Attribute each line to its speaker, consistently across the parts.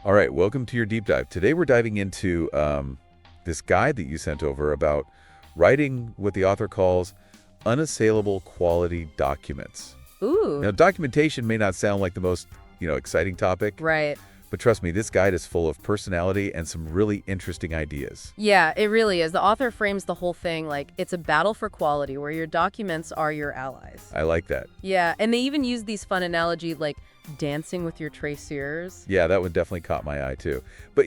Speaker 1: All right, welcome to your deep dive. Today we're diving into this guide that you sent over about writing what the author calls unassailable quality documents.
Speaker 2: Ooh.
Speaker 1: Now, documentation may not sound like the most, exciting topic.
Speaker 2: Right.
Speaker 1: But trust me, this guide is full of personality and some really interesting ideas.
Speaker 2: Yeah, it really is. The author frames the whole thing like it's a battle for quality where your documents are your allies.
Speaker 1: I like that.
Speaker 2: Yeah, and they even use these fun analogies like dancing with your traceurs.
Speaker 1: Yeah, that one definitely caught my eye too. But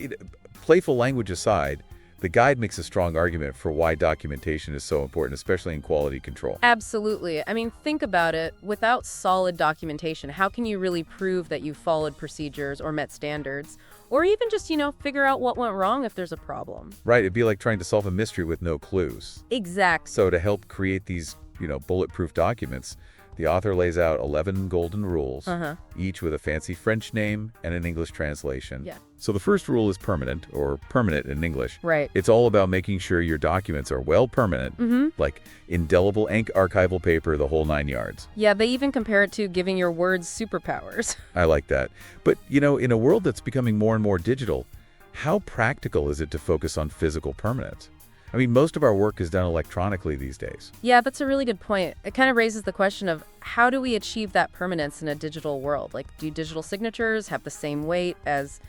Speaker 1: playful language aside, the guide makes a strong argument for why documentation is so important, especially in quality control.
Speaker 2: Absolutely. I mean, think about it. Without solid documentation, how can you really prove that you followed procedures or met standards? Or even just, figure out what went wrong if there's a problem.
Speaker 1: Right, it'd be like trying to solve a mystery with no clues.
Speaker 2: Exactly.
Speaker 1: So to help create these, bulletproof documents, the author lays out 11 golden rules, each with a fancy French name and an English translation.
Speaker 2: Yeah.
Speaker 1: So the first rule is permanent, or permanent in English.
Speaker 2: Right.
Speaker 1: It's all about making sure your documents are well permanent, like indelible ink archival paper, the whole 9 yards.
Speaker 2: Yeah, they even compare it to giving your words superpowers.
Speaker 1: I like that. But, in a world that's becoming more and more digital, how practical is it to focus on physical permanence? I mean, most of our work is done electronically these days.
Speaker 2: Yeah, that's a really good point. It kind of raises the question of how do we achieve that permanence in a digital world? Like, do digital signatures have the same weight as,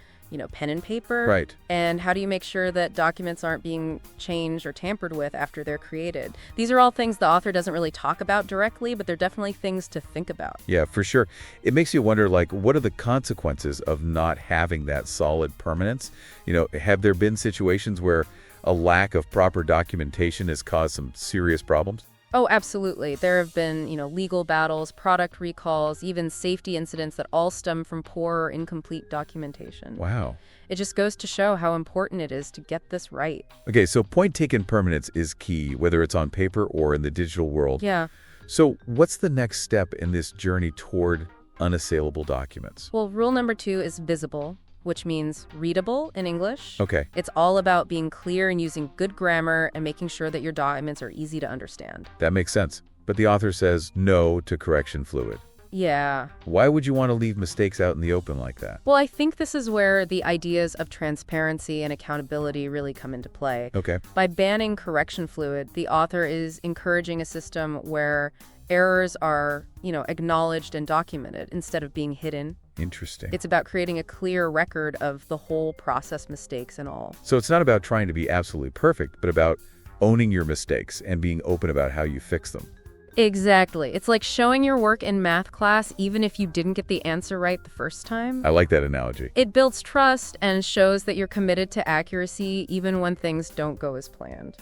Speaker 2: pen and paper?
Speaker 1: Right.
Speaker 2: And how do you make sure that documents aren't being changed or tampered with after they're created? These are all things the author doesn't really talk about directly, but they're definitely things to think about.
Speaker 1: Yeah, for sure. It makes you wonder, what are the consequences of not having that solid permanence? Have there been situations where a lack of proper documentation has caused some serious problems?
Speaker 2: Oh, absolutely. There have been, legal battles, product recalls, even safety incidents that all stem from poor or incomplete documentation.
Speaker 1: Wow.
Speaker 2: It just goes to show how important it is to get this right.
Speaker 1: Okay, so point-taken permanence is key, whether it's on paper or in the digital world.
Speaker 2: Yeah.
Speaker 1: So what's the next step in this journey toward unassailable documents?
Speaker 2: Well, rule number 2 is visible, which means readable in English.
Speaker 1: Okay.
Speaker 2: It's all about being clear and using good grammar and making sure that your documents are easy to understand.
Speaker 1: That makes sense. But the author says no to correction fluid.
Speaker 2: Yeah.
Speaker 1: Why would you want to leave mistakes out in the open like that?
Speaker 2: Well, I think this is where the ideas of transparency and accountability really come into play.
Speaker 1: Okay.
Speaker 2: By banning correction fluid, the author is encouraging a system where errors are, acknowledged and documented instead of being hidden.
Speaker 1: Interesting.
Speaker 2: It's about creating a clear record of the whole process, mistakes and all.
Speaker 1: So it's not about trying to be absolutely perfect, but about owning your mistakes and being open about how you fix them.
Speaker 2: Exactly. It's like showing your work in math class even if you didn't get the answer right the first time.
Speaker 1: I like that analogy.
Speaker 2: It builds trust and shows that you're committed to accuracy even when things don't go as planned.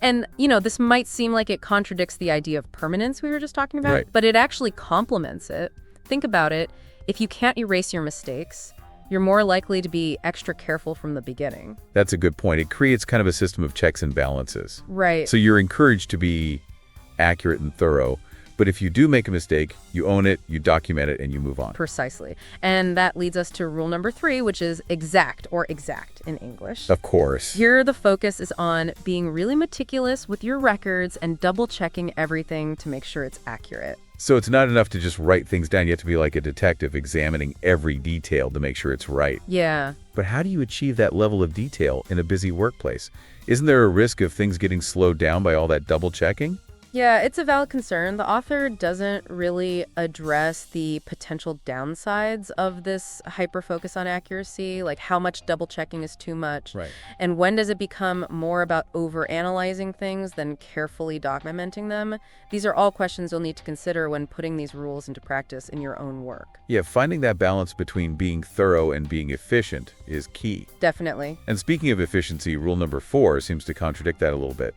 Speaker 2: And, this might seem like it contradicts the idea of permanence we were just talking about,
Speaker 1: Right.
Speaker 2: but it actually complements it. Think about it. If you can't erase your mistakes, you're more likely to be extra careful from the beginning.
Speaker 1: That's a good point. It creates kind of a system of checks and balances.
Speaker 2: Right.
Speaker 1: So you're encouraged to be accurate and thorough, but if you do make a mistake, you own it, you document it, and you move on.
Speaker 2: Precisely. And that leads us to rule number 3, which is exact, or exact in English.
Speaker 1: Of course.
Speaker 2: Here, the focus is on being really meticulous with your records and double-checking everything to make sure it's accurate.
Speaker 1: So it's not enough to just write things down. You have to be like a detective examining every detail to make sure it's right.
Speaker 2: Yeah.
Speaker 1: But how do you achieve that level of detail in a busy workplace? Isn't there a risk of things getting slowed down by all that double checking?
Speaker 2: Yeah, it's a valid concern. The author doesn't really address the potential downsides of this hyper-focus on accuracy, like how much double-checking is too much.
Speaker 1: Right.
Speaker 2: And when does it become more about over-analyzing things than carefully documenting them? These are all questions you'll need to consider when putting these rules into practice in your own work.
Speaker 1: Yeah, finding that balance between being thorough and being efficient is key.
Speaker 2: Definitely.
Speaker 1: And speaking of efficiency, rule number 4 seems to contradict that a little bit.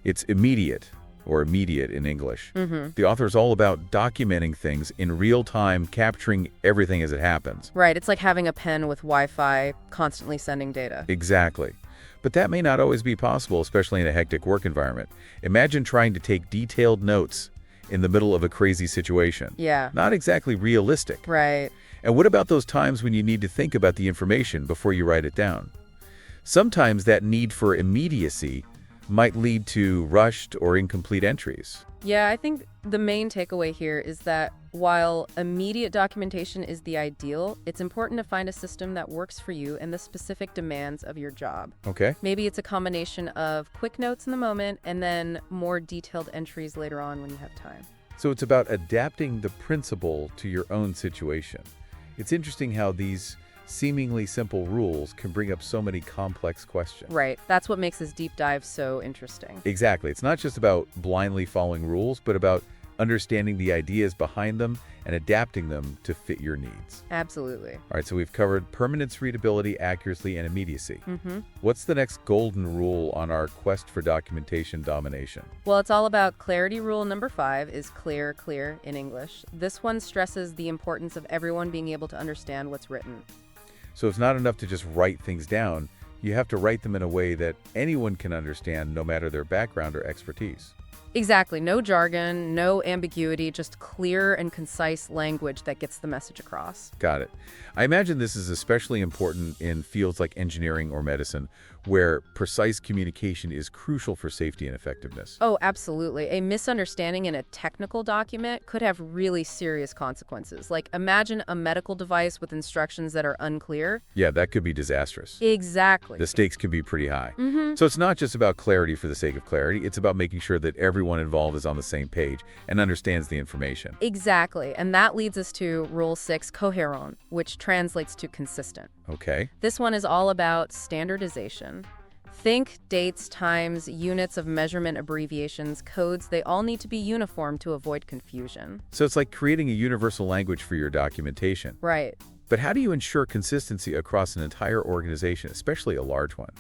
Speaker 1: It's immediate, or immediate in English. The author is all about documenting things in real time, capturing everything as it happens.
Speaker 2: Right. It's like having a pen with Wi-Fi constantly sending data.
Speaker 1: Exactly. But that may not always be possible, especially in a hectic work environment. Imagine trying to take detailed notes in the middle of a crazy situation.
Speaker 2: Yeah.
Speaker 1: Not exactly realistic.
Speaker 2: Right.
Speaker 1: And what about those times when you need to think about the information before you write it down? Sometimes that need for immediacy might lead to rushed or incomplete entries.
Speaker 2: Yeah, I think the main takeaway here is that while immediate documentation is the ideal, it's important to find a system that works for you and the specific demands of your job.
Speaker 1: Okay.
Speaker 2: Maybe it's a combination of quick notes in the moment and then more detailed entries later on when you have time.
Speaker 1: So it's about adapting the principle to your own situation. It's interesting how these seemingly simple rules can bring up so many complex questions.
Speaker 2: Right. That's what makes this deep dive so interesting.
Speaker 1: Exactly. It's not just about blindly following rules, but about understanding the ideas behind them and adapting them to fit your needs.
Speaker 2: Absolutely.
Speaker 1: All right, so we've covered permanence, readability, accuracy, and immediacy. What's the next golden rule on our quest for documentation domination?
Speaker 2: Well, it's all about clarity. Rule number 5 is clear, clear in English. This one stresses the importance of everyone being able to understand what's written.
Speaker 1: So it's not enough to just write things down. You have to write them in a way that anyone can understand, no matter their background or expertise.
Speaker 2: Exactly. No jargon, no ambiguity, just clear and concise language that gets the message across.
Speaker 1: Got it. I imagine this is especially important in fields like engineering or medicine, where precise communication is crucial for safety and effectiveness.
Speaker 2: Oh, absolutely. A misunderstanding in a technical document could have really serious consequences. Like, imagine a medical device with instructions that are unclear.
Speaker 1: Yeah, that could be disastrous.
Speaker 2: Exactly.
Speaker 1: The stakes can be pretty high. So it's not just about clarity for the sake of clarity. It's about making sure that everyone involved is on the same page and understands the information.
Speaker 2: Exactly. And that leads us to Rule 6, cohérent, which translates to consistent.
Speaker 1: Okay.
Speaker 2: This one is all about standardization. Think dates, times, units of measurement, abbreviations, codes. They all need to be uniform to avoid confusion.
Speaker 1: So it's like creating a universal language for your documentation.
Speaker 2: Right.
Speaker 1: But how do you ensure consistency across an entire organization, especially a large one?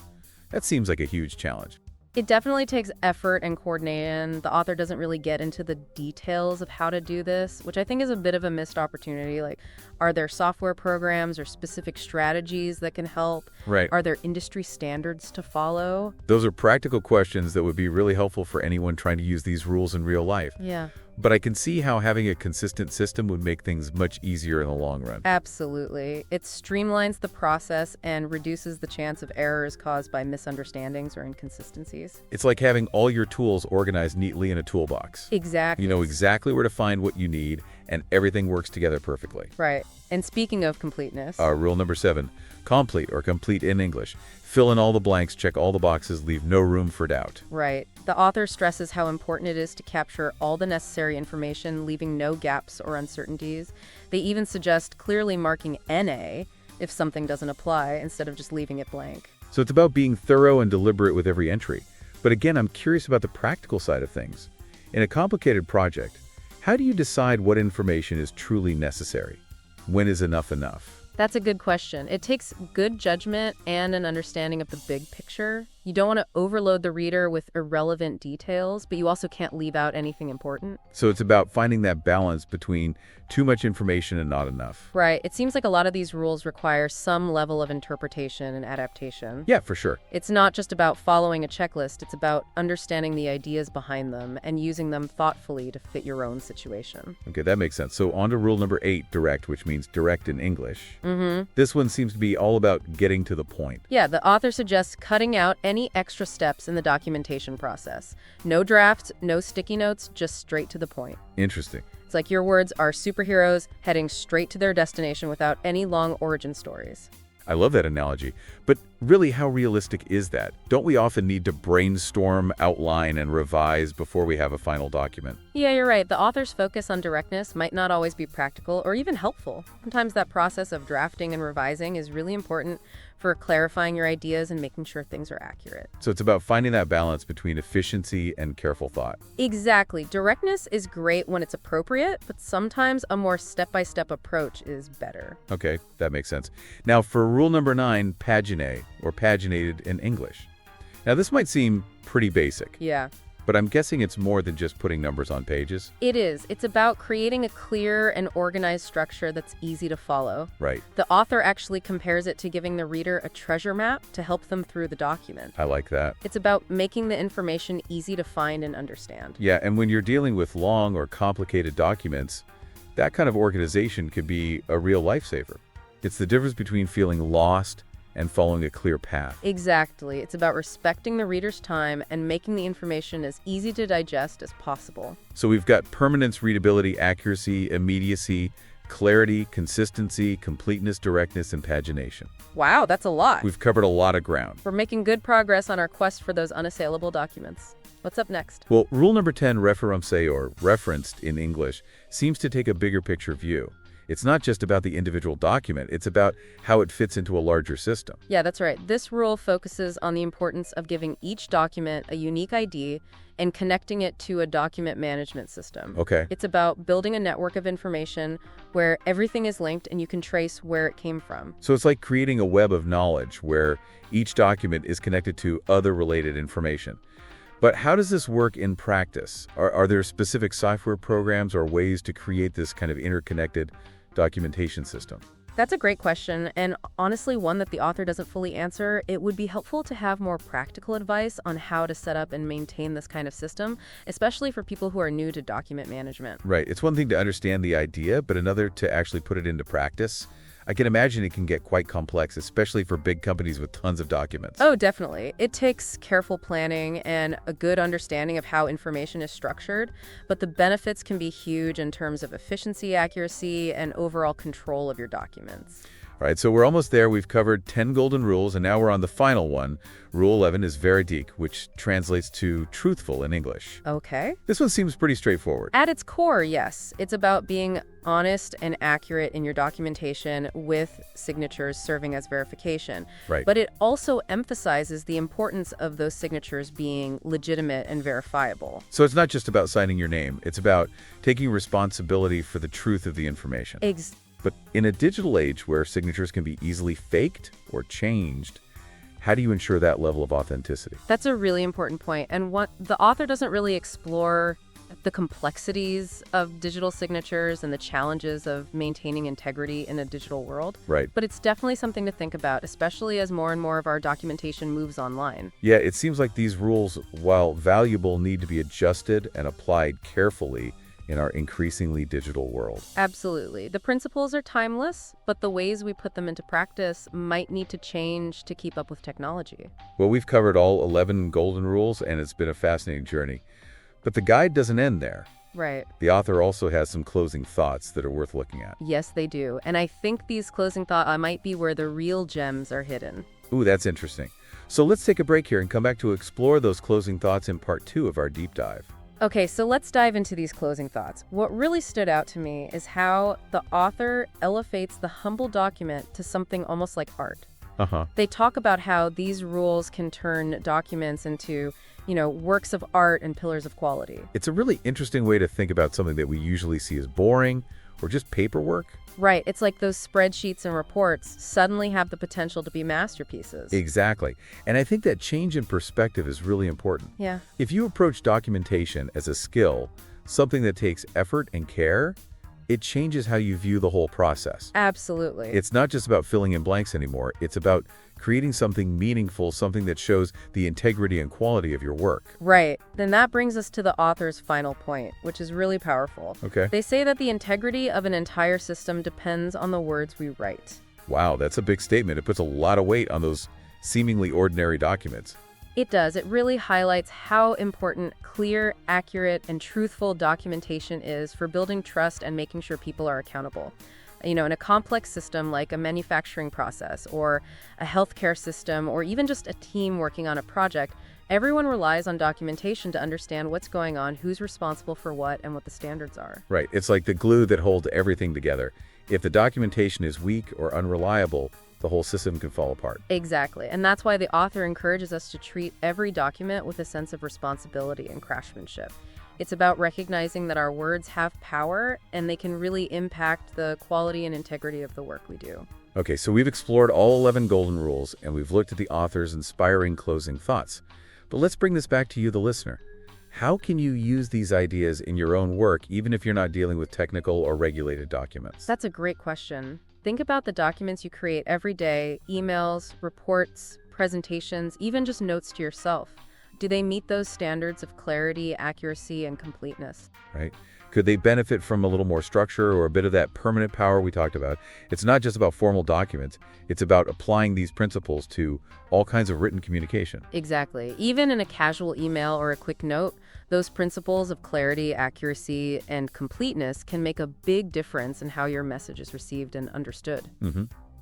Speaker 1: That seems like a huge challenge.
Speaker 2: It definitely takes effort and coordination. The author doesn't really get into the details of how to do this, which I think is a bit of a missed opportunity. Like, are there software programs or specific strategies that can help?
Speaker 1: Right.
Speaker 2: Are there industry standards to follow?
Speaker 1: Those are practical questions that would be really helpful for anyone trying to use these rules in real life.
Speaker 2: Yeah.
Speaker 1: But I can see how having a consistent system would make things much easier in the long run.
Speaker 2: Absolutely. It streamlines the process and reduces the chance of errors caused by misunderstandings or inconsistencies.
Speaker 1: It's like having all your tools organized neatly in a toolbox.
Speaker 2: Exactly.
Speaker 1: You know exactly where to find what you need, and everything works together perfectly.
Speaker 2: Right. And speaking of completeness...
Speaker 1: Rule number 7, complete or complete in English. Fill in all the blanks, check all the boxes, leave no room for doubt.
Speaker 2: Right. The author stresses how important it is to capture all the necessary information, leaving no gaps or uncertainties. They even suggest clearly marking NA if something doesn't apply, instead of just leaving it blank.
Speaker 1: So it's about being thorough and deliberate with every entry. But again, I'm curious about the practical side of things. In a complicated project, how do you decide what information is truly necessary? When is enough enough?
Speaker 2: That's a good question. It takes good judgment and an understanding of the big picture. You don't want to overload the reader with irrelevant details, but you also can't leave out anything important.
Speaker 1: So it's about finding that balance between too much information and not enough.
Speaker 2: Right. It seems like a lot of these rules require some level of interpretation and adaptation.
Speaker 1: Yeah, for sure.
Speaker 2: It's not just about following a checklist. It's about understanding the ideas behind them and using them thoughtfully to fit your own situation.
Speaker 1: Okay, that makes sense. So on to rule number 8, direct, which means direct in English. This one seems to be all about getting to the point.
Speaker 2: Yeah, the author suggests cutting out any extra steps in the documentation process. No drafts, no sticky notes, just straight to the point.
Speaker 1: Interesting.
Speaker 2: It's like your words are superheroes heading straight to their destination without any long origin stories.
Speaker 1: I love that analogy. But really, how realistic is that? Don't we often need to brainstorm, outline, and revise before we have a final document?
Speaker 2: Yeah, you're right. The author's focus on directness might not always be practical or even helpful. Sometimes that process of drafting and revising is really important for clarifying your ideas and making sure things are accurate.
Speaker 1: So it's about finding that balance between efficiency and careful thought.
Speaker 2: Exactly. Directness is great when it's appropriate, but sometimes a more step-by-step approach is better.
Speaker 1: Okay, that makes sense. Now for rule number 9, paginae, or paginated in English. Now this might seem pretty basic.
Speaker 2: Yeah.
Speaker 1: But I'm guessing it's more than just putting numbers on pages.
Speaker 2: It is. It's about creating a clear and organized structure that's easy to follow.
Speaker 1: Right.
Speaker 2: The author actually compares it to giving the reader a treasure map to help them through the document.
Speaker 1: I like that.
Speaker 2: It's about making the information easy to find and understand.
Speaker 1: Yeah, and when you're dealing with long or complicated documents, that kind of organization could be a real lifesaver. It's the difference between feeling lost and following a clear path.
Speaker 2: Exactly. It's about respecting the reader's time and making the information as easy to digest as possible.
Speaker 1: So we've got permanence, readability, accuracy, immediacy, clarity, consistency, completeness, directness, and pagination.
Speaker 2: Wow, that's a lot.
Speaker 1: We've covered a lot of ground.
Speaker 2: We're making good progress on our quest for those unassailable documents. What's up next?
Speaker 1: Well, rule number 10, référencé, or referenced in English, seems to take a bigger picture view. It's not just about the individual document, it's about how it fits into a larger system.
Speaker 2: Yeah, that's right. This rule focuses on the importance of giving each document a unique ID and connecting it to a document management system.
Speaker 1: Okay.
Speaker 2: It's about building a network of information where everything is linked and you can trace where it came from.
Speaker 1: So it's like creating a web of knowledge where each document is connected to other related information. But how does this work in practice? Are there specific software programs or ways to create this kind of interconnected documentation system?
Speaker 2: That's a great question, and honestly one that the author doesn't fully answer. It would be helpful to have more practical advice on how to set up and maintain this kind of system, especially for people who are new to document management.
Speaker 1: Right. It's one thing to understand the idea, but another to actually put it into practice. I can imagine it can get quite complex, especially for big companies with tons of documents.
Speaker 2: Oh, definitely. It takes careful planning and a good understanding of how information is structured, but the benefits can be huge in terms of efficiency, accuracy, and overall control of your documents.
Speaker 1: All right, so we're almost there. We've covered 10 golden rules, and now we're on the final one. Rule 11 is véridique, which translates to truthful in English.
Speaker 2: Okay.
Speaker 1: This one seems pretty straightforward.
Speaker 2: At its core, yes. It's about being honest and accurate in your documentation with signatures serving as verification.
Speaker 1: Right.
Speaker 2: But it also emphasizes the importance of those signatures being legitimate and verifiable.
Speaker 1: So it's not just about signing your name. It's about taking responsibility for the truth of the information. But in a digital age where signatures can be easily faked or changed, how do you ensure that level of authenticity?
Speaker 2: That's a really important point. And what the author doesn't really explore the complexities of digital signatures and the challenges of maintaining integrity in a digital world.
Speaker 1: Right.
Speaker 2: But it's definitely something to think about, especially as more and more of our documentation moves online.
Speaker 1: Yeah, it seems like these rules, while valuable, need to be adjusted and applied carefully in our increasingly digital world.
Speaker 2: Absolutely. The principles are timeless, but the ways we put them into practice might need to change to keep up with technology.
Speaker 1: Well, we've covered all 11 golden rules, and it's been a fascinating journey. But the guide doesn't end there.
Speaker 2: Right.
Speaker 1: The author also has some closing thoughts that are worth looking at.
Speaker 2: Yes, they do. And I think these closing thoughts might be where the real gems are hidden.
Speaker 1: Ooh, that's interesting. So let's take a break here and come back to explore those closing thoughts in part 2 of our deep dive.
Speaker 2: Okay, so let's dive into these closing thoughts. What really stood out to me is how the author elevates the humble document to something almost like art. They talk about how these rules can turn documents into, works of art and pillars of quality.
Speaker 1: It's a really interesting way to think about something that we usually see as boring or just paperwork.
Speaker 2: Right. It's like those spreadsheets and reports suddenly have the potential to be masterpieces.
Speaker 1: Exactly. And I think that change in perspective is really important.
Speaker 2: Yeah.
Speaker 1: If you approach documentation as a skill, something that takes effort and care, it changes how you view the whole process.
Speaker 2: Absolutely.
Speaker 1: It's not just about filling in blanks anymore. It's about creating something meaningful, something that shows the integrity and quality of your work.
Speaker 2: Right. Then that brings us to the author's final point, which is really powerful.
Speaker 1: Okay.
Speaker 2: They say that the integrity of an entire system depends on the words we write.
Speaker 1: Wow, that's a big statement. It puts a lot of weight on those seemingly ordinary documents.
Speaker 2: It does. It really highlights how important clear, accurate, and truthful documentation is for building trust and making sure people are accountable. In a complex system like a manufacturing process or a healthcare system or even just a team working on a project, everyone relies on documentation to understand what's going on, who's responsible for what, and what the standards are.
Speaker 1: Right. It's like the glue that holds everything together. If the documentation is weak or unreliable, the whole system can fall apart.
Speaker 2: Exactly. And that's why the author encourages us to treat every document with a sense of responsibility and craftsmanship. It's about recognizing that our words have power and they can really impact the quality and integrity of the work we do.
Speaker 1: Okay, so we've explored all 11 golden rules and we've looked at the author's inspiring closing thoughts. But let's bring this back to you, the listener. How can you use these ideas in your own work, even if you're not dealing with technical or regulated documents?
Speaker 2: That's a great question. Think about the documents you create every day, emails, reports, presentations, even just notes to yourself. Do they meet those standards of clarity, accuracy, and completeness?
Speaker 1: Right. Could they benefit from a little more structure or a bit of that permanent power we talked about? It's not just about formal documents. It's about applying these principles to all kinds of written communication.
Speaker 2: Exactly. Even in a casual email or a quick note, those principles of clarity, accuracy, and completeness can make a big difference in how your message is received and understood.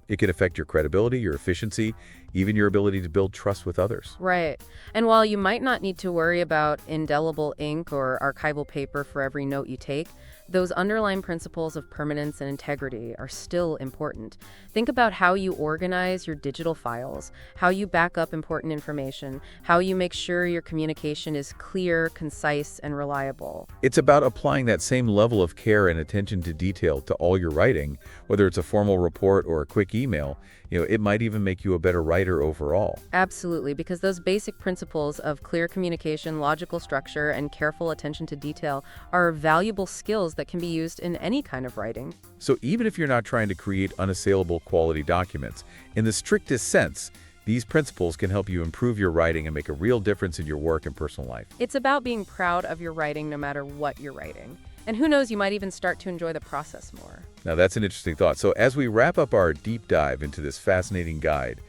Speaker 1: It can affect your credibility, your efficiency, even your ability to build trust with others.
Speaker 2: Right. And while you might not need to worry about indelible ink or archival paper for every note you take, those underlying principles of permanence and integrity are still important. Think about how you organize your digital files, how you back up important information, how you make sure your communication is clear, concise, and reliable.
Speaker 1: It's about applying that same level of care and attention to detail to all your writing, whether it's a formal report or a quick email. It might even make you a better writer overall.
Speaker 2: Absolutely, because those basic principles of clear communication, logical structure, and careful attention to detail are valuable skills that can be used in any kind of writing.
Speaker 1: So even if you're not trying to create unassailable quality documents, in the strictest sense, these principles can help you improve your writing and make a real difference in your work and personal life.
Speaker 2: It's about being proud of your writing no matter what you're writing. And who knows, you might even start to enjoy the process more.
Speaker 1: Now that's an interesting thought. So as we wrap up our deep dive into this fascinating guide,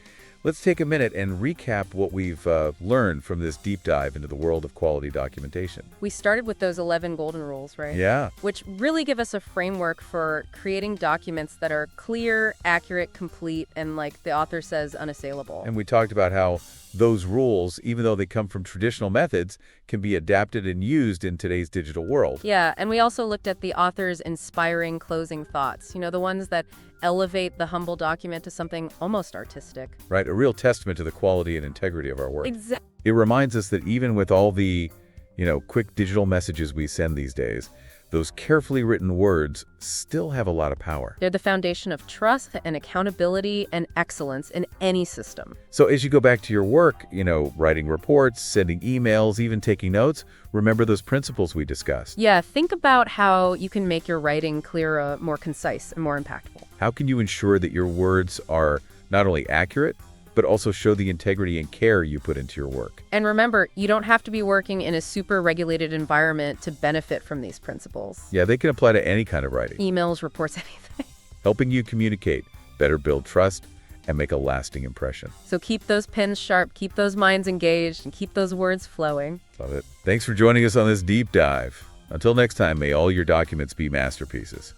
Speaker 1: let's take a minute and recap what we've learned from this deep dive into the world of quality documentation.
Speaker 2: We started with those 11 golden rules, right?
Speaker 1: Yeah.
Speaker 2: Which really give us a framework for creating documents that are clear, accurate, complete, and, like the author says, unassailable.
Speaker 1: And we talked about how those rules, even though they come from traditional methods, can be adapted and used in today's digital world.
Speaker 2: Yeah, and we also looked at the author's inspiring closing thoughts, the ones that elevate the humble document to something almost artistic.
Speaker 1: Right, a real testament to the quality and integrity of our work.
Speaker 2: Exactly.
Speaker 1: It reminds us that even with all the, quick digital messages we send these days, those carefully written words still have a lot of power.
Speaker 2: They're the foundation of trust and accountability and excellence in any system.
Speaker 1: So as you go back to your work, writing reports, sending emails, even taking notes, remember those principles we discussed.
Speaker 2: Yeah, think about how you can make your writing clearer, more concise, and more impactful.
Speaker 1: How can you ensure that your words are not only accurate, but also show the integrity and care you put into your work?
Speaker 2: And remember, you don't have to be working in a super regulated environment to benefit from these principles.
Speaker 1: Yeah, they can apply to any kind of writing.
Speaker 2: Emails, reports, anything.
Speaker 1: Helping you communicate, better build trust, and make a lasting impression.
Speaker 2: So keep those pens sharp, keep those minds engaged, and keep those words flowing.
Speaker 1: Love it. Thanks for joining us on this deep dive. Until next time, may all your documents be masterpieces.